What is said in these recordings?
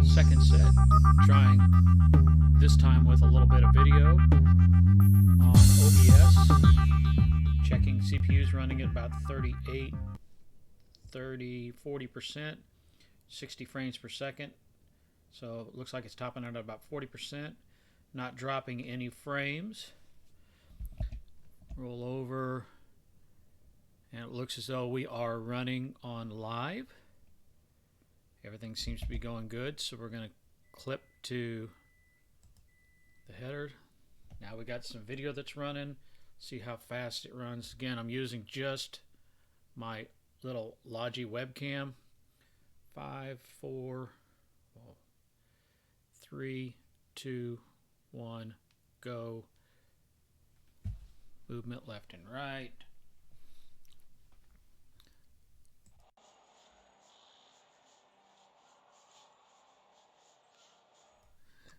Second set, trying this time with a little bit of video on OBS. Checking CPUs running at about 38, 30, 40%, 60 frames per second. So it looks like it's topping out at about 40%, not dropping any frames. Roll over, and it looks as though we are running on live. Everything seems to be going good, so we're going to clip to the header. Now we got some video that's running. See how fast it runs. Again, I'm using just my little Logi webcam. 5, 4, 3, 2, 1, go. Movement left and right.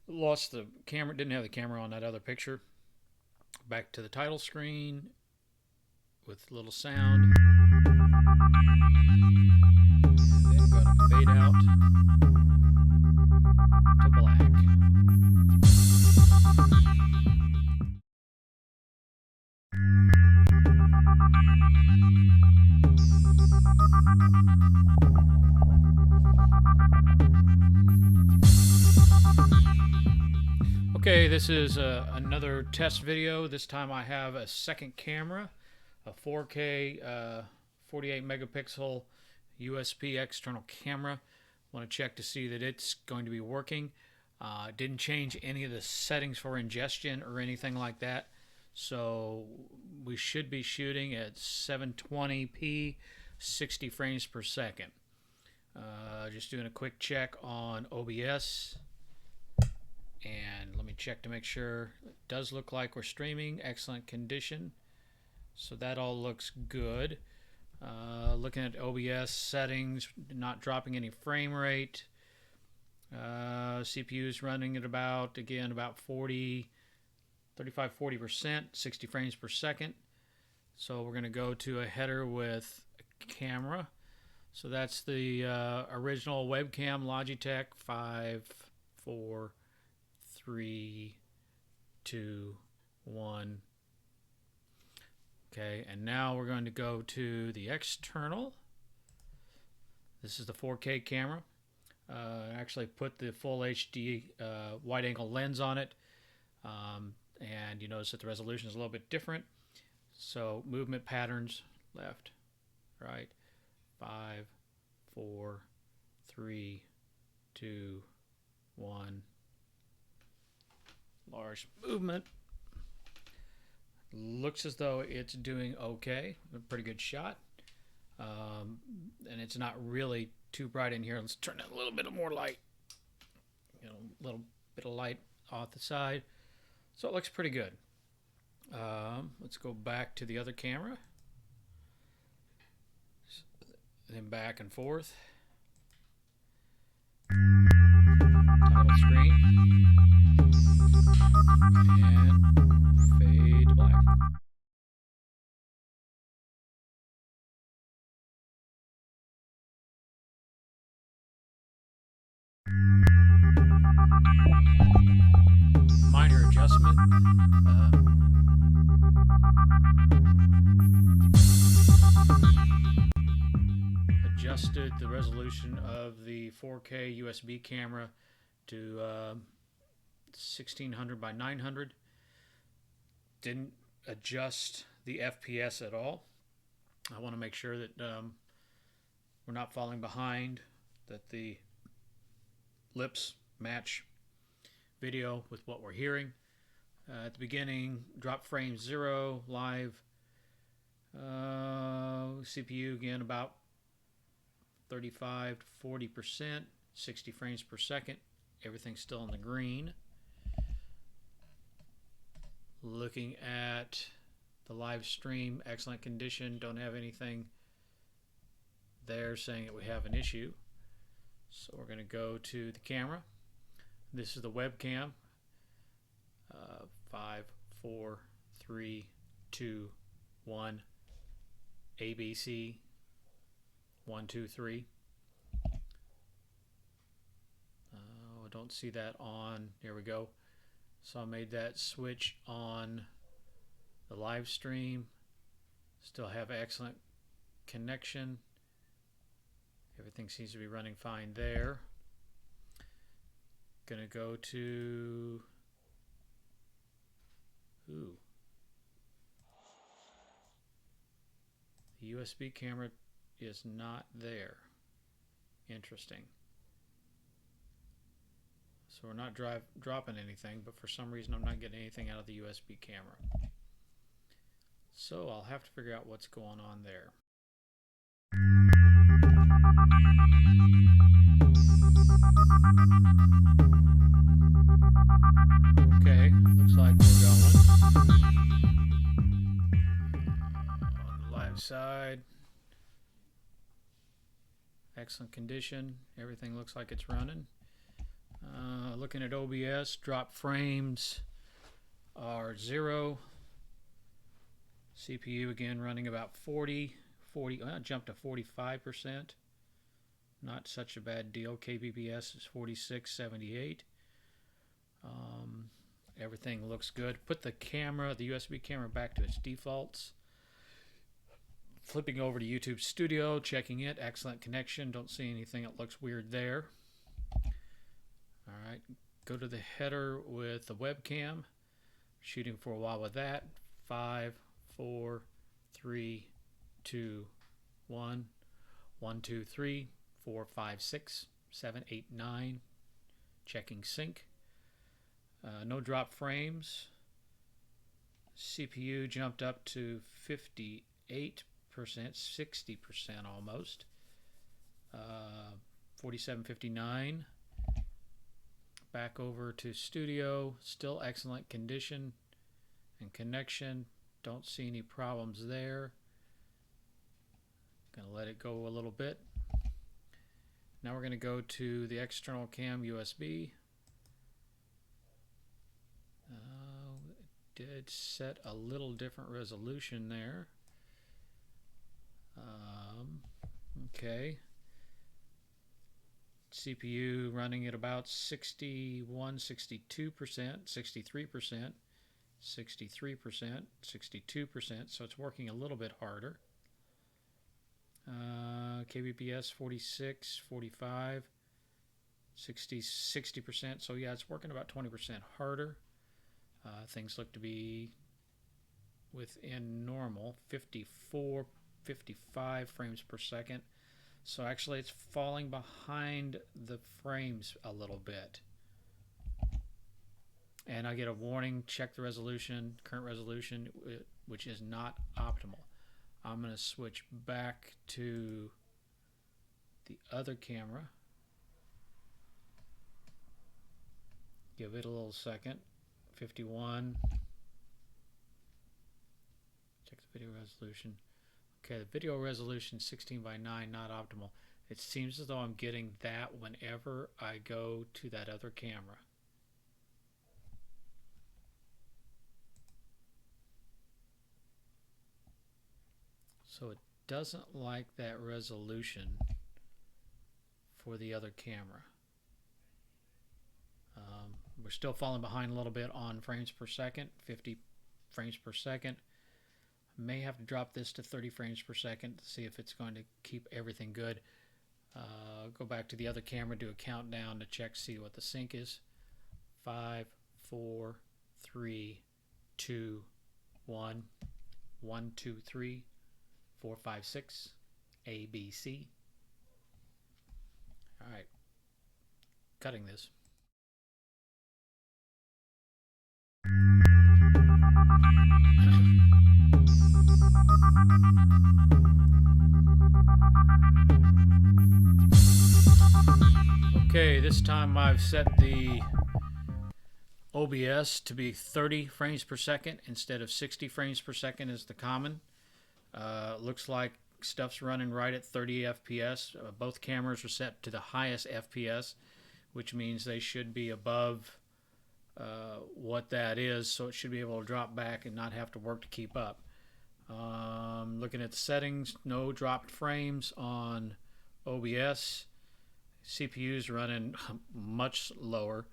Lost the camera, didn't have the camera on that other picture. Back to the title screen with a little sound. Then going to fade out to black. Okay, this is another test video. This time I have a second camera, a 4K 48 megapixel USB external camera. Want to check to see that it's going to be working. Didn't change any of the settings for ingestion or anything like that. So we should be shooting at 720p, 60 frames per second. Just doing a quick check on OBS. And let me check to make sure. It does look like we're streaming. Excellent condition. So that all looks good. Looking at OBS settings, not dropping any frame rate. CPU is running at about 40, 35-40%, 60 frames per second. So we're going to go to a header with a camera. So that's the original webcam Logitech 5, 4, 3, 2, 1. Okay, and now we're going to go to the external. This is the 4K camera. Actually put the full HD wide angle lens on it. And you notice that the resolution is a little bit different. So movement patterns, left, right, 5, 4, 3, 2, 1. Large movement. Looks as though it's doing okay. A pretty good shot. And it's not really too bright in here. Let's turn it a little bit more light. A little bit of light off the side. So it looks pretty good. Let's go back to the other camera. Then back and forth. Title screen. And fade to black. Minor adjustment. Adjusted the resolution of the 4K USB camera to 1600 by 900. Didn't adjust the FPS at all. I want to make sure that we're not falling behind, that the lips match video with what we're hearing. At the beginning, drop frame 0, live. CPU again about 35 to 40%, 60 frames per second. Everything's still in the green. Looking at the live stream, excellent condition. Don't have anything there saying that we have an issue. So we're going to go to the camera. This is the webcam. 5, 4, 3, 2, 1. ABC 1, 2, 3. don't see that on. There we go. So I made that switch on the live stream. Still have excellent connection. Everything seems to be running fine there. Gonna go to the USB camera is not there. Interesting. So we're not dropping anything, but for some reason I'm not getting anything out of the USB camera. So I'll have to figure out what's going on there. Okay, looks like we're going. On the live side, excellent condition. Everything looks like it's running. Looking at OBS, drop frames are 0. CPU again running about 40, jumped to 45%. Not such a bad deal. kbps is 4678. Everything looks good. Put the camera, the USB camera, back to its defaults. Flipping over to YouTube Studio, checking it. Excellent connection. Don't see anything that looks weird there. Alright, go to the header with the webcam. Shooting for a while with that. 5, 4, 3, 2, 1. 1, 2, 3, 4, 5, 6, 7, 8, 9. Checking sync. No drop frames. CPU jumped up to 58%, 60% almost. 4759. Back over to studio. Still excellent condition and connection. Don't see any problems there. Gonna let it go a little bit. Now we're gonna go to the external cam USB. It did set a little different resolution there. Okay. CPU running at about 61, 62%, 63%, 63%, 62%, so it's working a little bit harder. kbps 46, 45, 60%, so yeah, it's working about 20% harder. Things look to be within normal, 54, 55 frames per second. So actually it's falling behind the frames a little bit. And I get a warning, check the resolution, current resolution, which is not optimal. I'm going to switch back to the other camera. Give it a little second. 51. Check the video resolution. Okay, the video resolution 16 by 9, not optimal. It seems as though I'm getting that whenever I go to that other camera. So it doesn't like that resolution for the other camera. We're still falling behind a little bit on frames per second, 50 frames per second. May have to drop this to 30 frames per second to see if it's going to keep everything good. Go back to the other camera, do a countdown to check, see what the sync is. 5, 4, 3, 2, 1, 1, 2, 3, 4, 5, 6, A, B, C. All right, cutting this. Okay, this time I've set the OBS to be 30 frames per second instead of 60 frames per second as the common. Looks like stuff's running right at 30 FPS. Both cameras are set to the highest FPS, which means they should be above what that is, so it should be able to drop back and not have to work to keep up. Looking at the settings, no dropped frames on OBS, CPU's running much lower,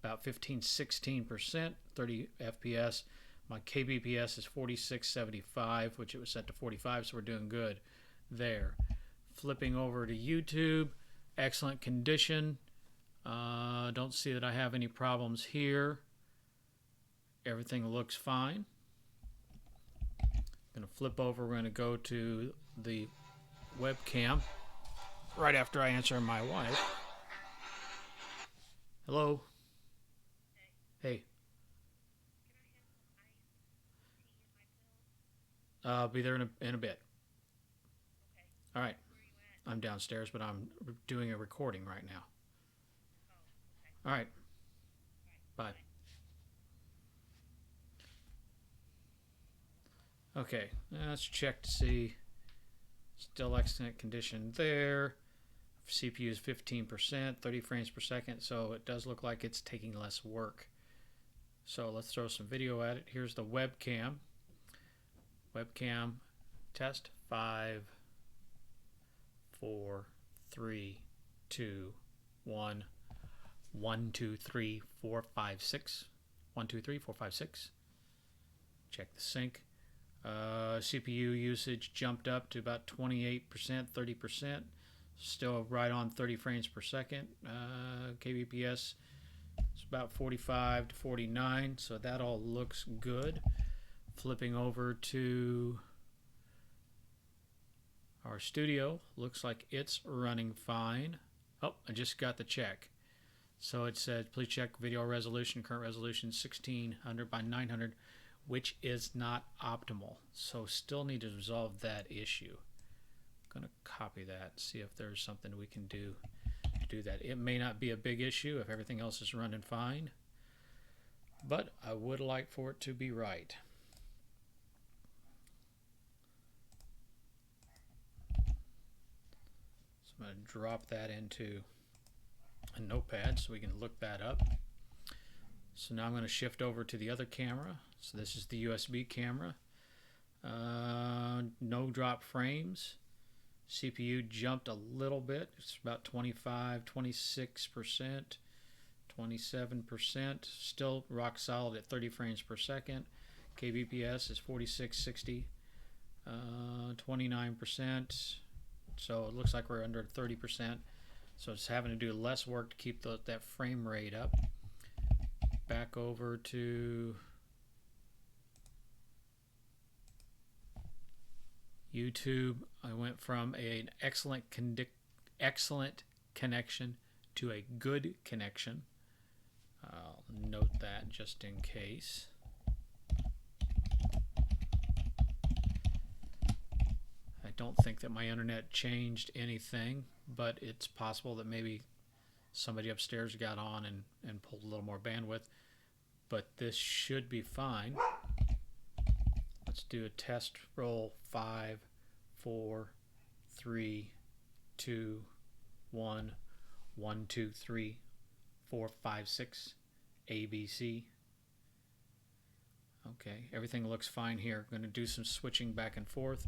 about 15-16%, 30 FPS. My kbps is 4675, which it was set to 45, so we're doing good there. Flipping over to YouTube, excellent condition. Don't see that I have any problems here. Everything looks fine. Going to flip over. We're going to go to the webcam right after I answer my wife. Hello. Hey. I'll be there in a bit. All right. I'm downstairs, but I'm doing a recording right now. All right. Bye. Okay, let's check to see. Still excellent condition there. CPU is 15%, 30 frames per second, so it does look like it's taking less work. So let's throw some video at it. Here's the webcam. Webcam test 5, 4, 3, 2, 1, 1, 2, 3, 4, 5, 6. 1, 2, 3, 4, 5, 6. Check the sync. CPU usage jumped up to about 28%, 30%. Still right on 30 frames per second. kbps is about 45 to 49, so that all looks good. Flipping over to our studio, looks like it's running fine. Oh, I just got the check. So it said, please check video resolution, current resolution 1600 by 900, which is not optimal. So still need to resolve that issue. I'm going to copy that, see if there's something we can do to do that. It may not be a big issue if everything else is running fine, but I would like for it to be right. So I'm going to drop that into a notepad so we can look that up. So now I'm going to shift over to the other camera. So this is the USB camera. No drop frames. CPU jumped a little bit. It's about 25, 26%, 27%. Still rock solid at 30 frames per second. kbps is 4660, 29%. So it looks like we're under 30%. So it's having to do less work to keep that frame rate up. Back over to YouTube. I went from an excellent connection to a good connection. I'll note that just in case. I don't think that my internet changed anything, but it's possible that maybe somebody upstairs got on and pulled a little more bandwidth, but this should be fine. Let's do a test roll. 5, 4, 3, 2, 1, 1, 2, 3, 4, 5, 6, ABC. Okay, everything looks fine here. I'm going to do some switching back and forth.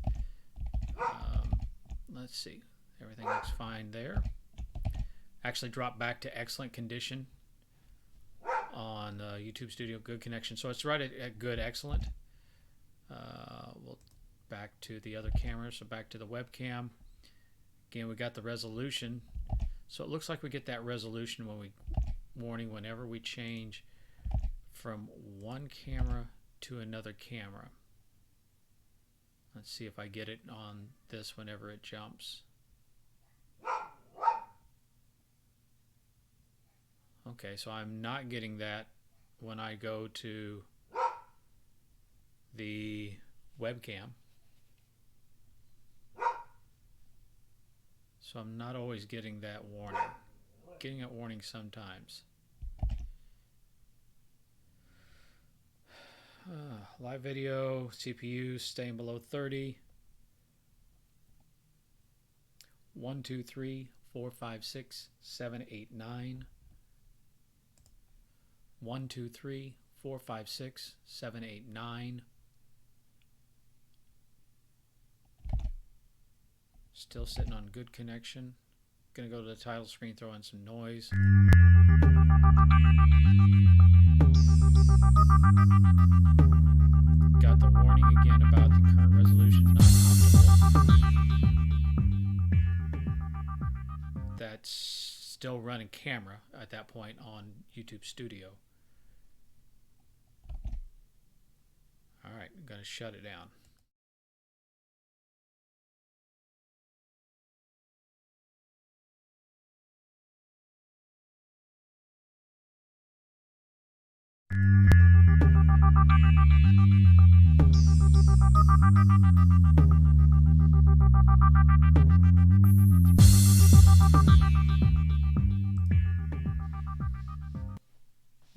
Let's see, everything looks fine there. Actually dropped back to excellent condition on YouTube Studio, good connection. So it's right at good, excellent. We'll back to the other camera, so back to the webcam. Again, we got the resolution. So it looks like we get that resolution whenever we change from one camera to another camera. Let's see if I get it on this whenever it jumps. Okay, so I'm not getting that when I go to the webcam. So I'm not always getting that warning. Getting that warning sometimes. Live video, CPU staying below 30. 1, 2, 3, 4, 5, 6, 7, 8, 9. 1, 2, 3, 4, 5, 6, 7, 8, 9. Still sitting on good connection. Gonna go to the title screen, throw in some noise. Got the warning again about the current resolution not optimal. That's still running camera at that point on YouTube Studio. Alright, I'm gonna shut it down.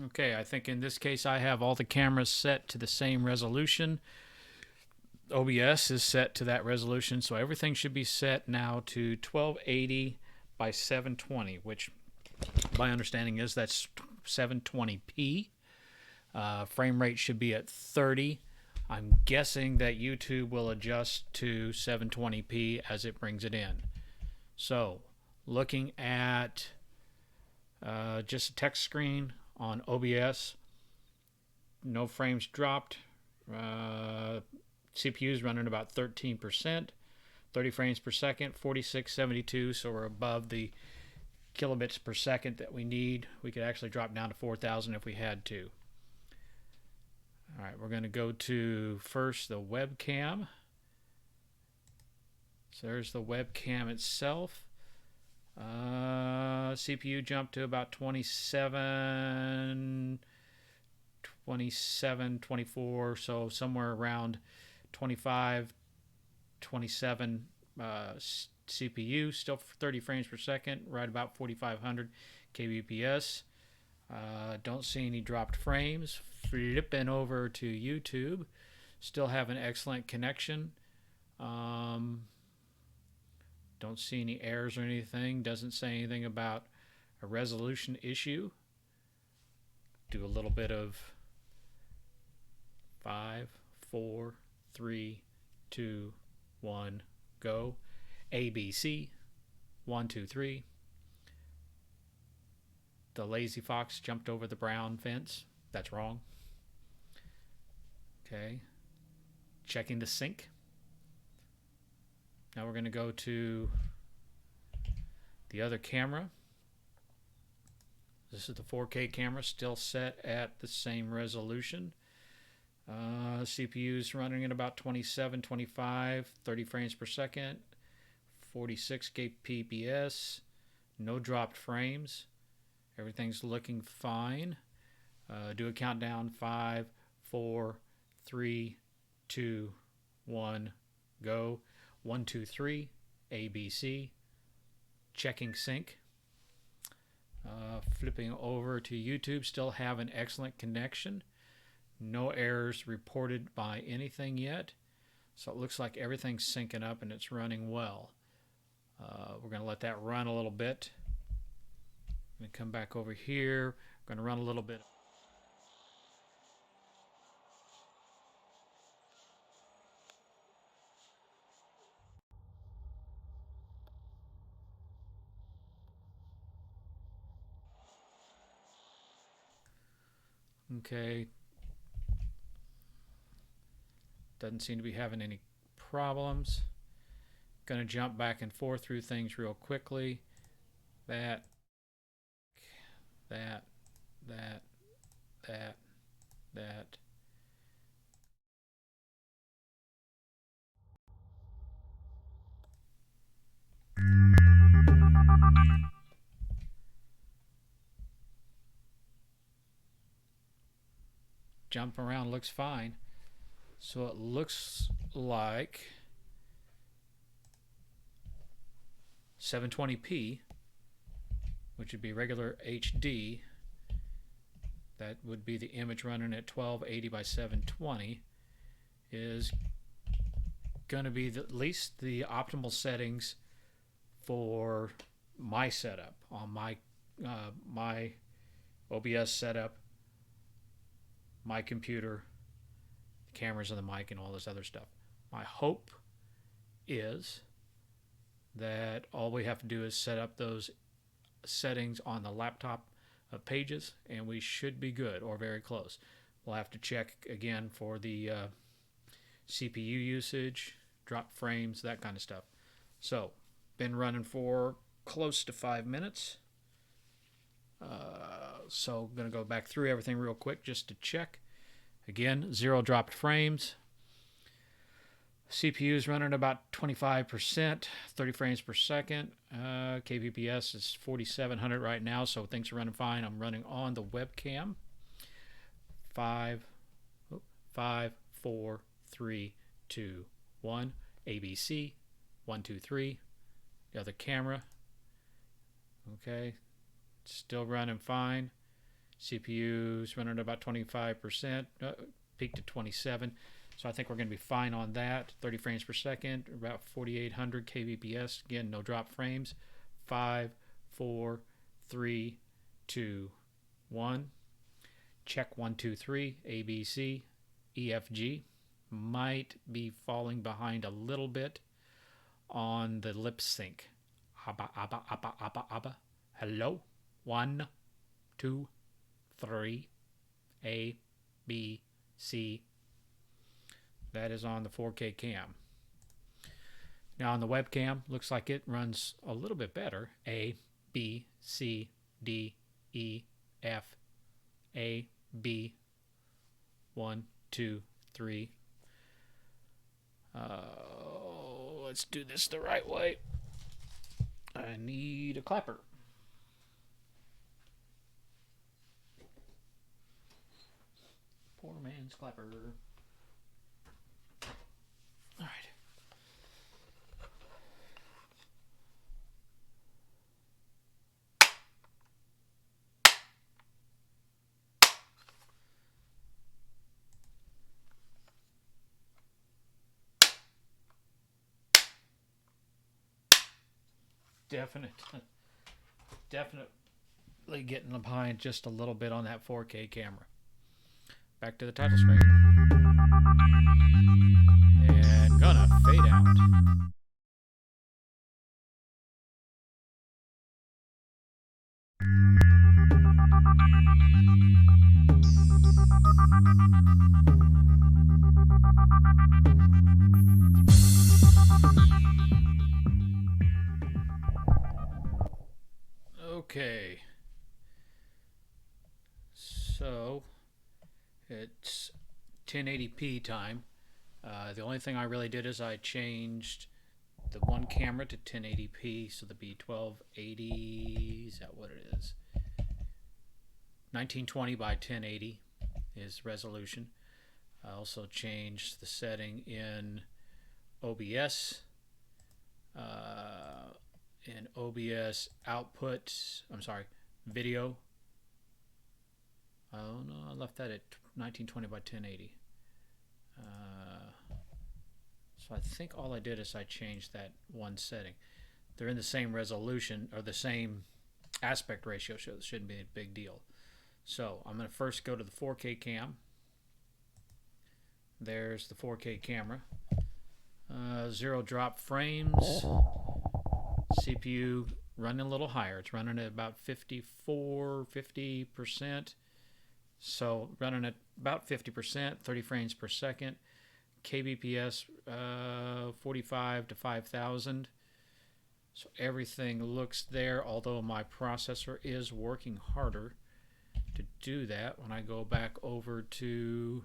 Okay, I think in this case I have all the cameras set to the same resolution. OBS is set to that resolution, so everything should be set now to 1280 by 720, which my understanding is that's 720p. Frame rate should be at 30. I'm guessing that YouTube will adjust to 720p as it brings it in. So, looking at just a text screen on OBS, no frames dropped. CPU is running about 13%, 30 frames per second, 4672, so we're above the kilobits per second that we need. We could actually drop down to 4,000 if we had to. All right, we're going to go to first the webcam. So there's the webcam itself. CPU jumped to about 27, 24, so somewhere around 25, 27 CPU, still 30 frames per second, right about 4,500 kbps. Don't see any dropped frames. Flipping over to YouTube, still have an excellent connection. Don't see any errors or anything. Doesn't say anything about a resolution issue. Do a little bit of 5, 4, 3, 2, 1, go. ABC, 1, 2, 3. The lazy fox jumped over the brown fence. That's wrong. Okay. Checking the sync. Now we're going to go to the other camera. This is the 4K camera, still set at the same resolution. CPU is running at about 27, 25, 30 frames per second, 46 kbps, no dropped frames. Everything's looking fine. Do a countdown, 5, 4, 3, 2, 1, go. 1, 2, 3, ABC. Checking sync. Flipping over to YouTube, still have an excellent connection. No errors reported by anything yet. So it looks like everything's syncing up and it's running well. We're going to let that run a little bit. I'm going to come back over here. We're going to run a little bit. Okay. Doesn't seem to be having any problems. Going to jump back and forth through things real quickly. That. Jump around looks fine. So it looks like 720p, which would be regular HD. That would be the image running at 1280 by 720, is going to be at least the optimal settings for my setup on my my OBS setup, my computer, the cameras and the mic and all this other stuff. My hope is that all we have to do is set up those settings on the laptop of Pages, and we should be good or very close. We'll have to check again for the CPU usage, drop frames, that kind of stuff. So, been running for close to 5 minutes. So, I'm going to go back through everything real quick just to check. Again, 0 dropped frames. CPU is running about 25%, 30 frames per second. kbps is 4700 right now, so things are running fine. I'm running on the webcam. 5, 4, 3, 2, 1. ABC. 1, 2, 3. The other camera. Okay. Still running fine. CPU is running about 25%. Peaked to 27. So I think we're going to be fine on that. 30 frames per second, about 4,800 kbps. Again, no drop frames. 5, 4, 3, 2, 1. Check 1, 2, 3. ABC, EFG. Might be falling behind a little bit on the lip sync. Abba, abba, abba, abba, abba. Hello. 1, 2, 3. A, B, C. That is on the 4K cam. Now on the webcam, looks like it runs a little bit better. A, B, C, D, E, F, A, B, 1, 2, 3. Let's do this the right way. I need a clapper. Poor man's clapper. All right. Definitely getting behind just a little bit on that 4K camera. Back to the title screen. And gonna fade out. Okay. So it's 1080p time. The only thing I really did is I changed the one camera to 1080p, so the B1280, is that what it is? 1920 by 1080 is resolution. I also changed the setting in OBS. In OBS output, video. Oh no, I left that at 1920 by 1080. So I think all I did is I changed that one setting. They're in the same resolution or the same aspect ratio, so it shouldn't be a big deal. So I'm going to first go to the 4K cam. There's the 4K camera. 0 drop frames. CPU running a little higher. It's running at about 50%. So running at about 50%, 30 frames per second. kbps 45 to 5,000. So everything looks there, although my processor is working harder to do that. When I go back over to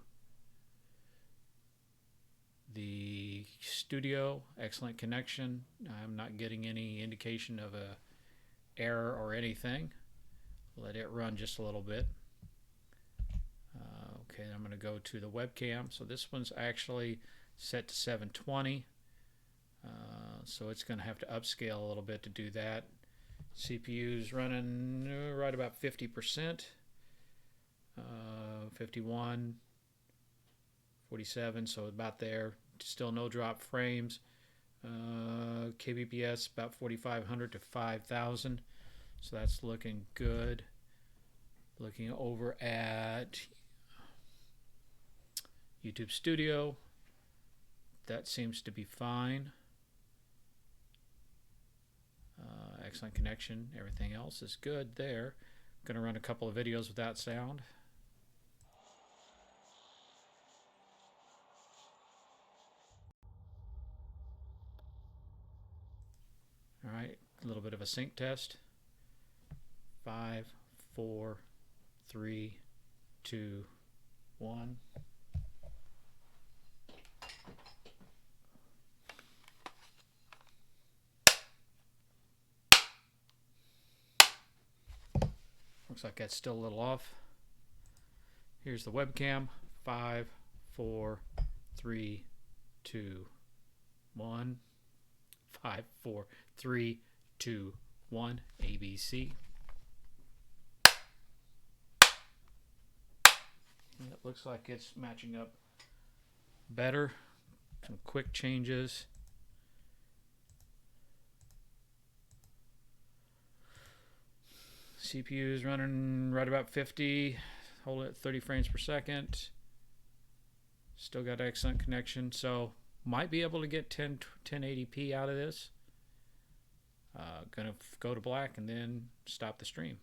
the studio, excellent connection. I'm not getting any indication of a error or anything. Let it run just a little bit. Okay, I'm going to go to the webcam. So this one's actually set to 720. So it's going to have to upscale a little bit to do that. CPU's running right about 50%. 51, 47, so about there. Still no drop frames. kbps about 4,500 to 5,000. So that's looking good. Looking over at YouTube Studio, that seems to be fine. excellent connection. Everything else is good there. Going to run a couple of videos without sound. All right, a little bit of a sync test. 5, 4, 3, 2, 1. Looks like that's still a little off. Here's the webcam. 5, 4, 3, 2, 1. 5, 4, 3, 2, 1. ABC. And it looks like it's matching up better. Some quick changes. CPU is running right about 50. Hold it at 30 frames per second. Still got excellent connection, so might be able to get 1080p out of this. Gonna go to black and then stop the stream.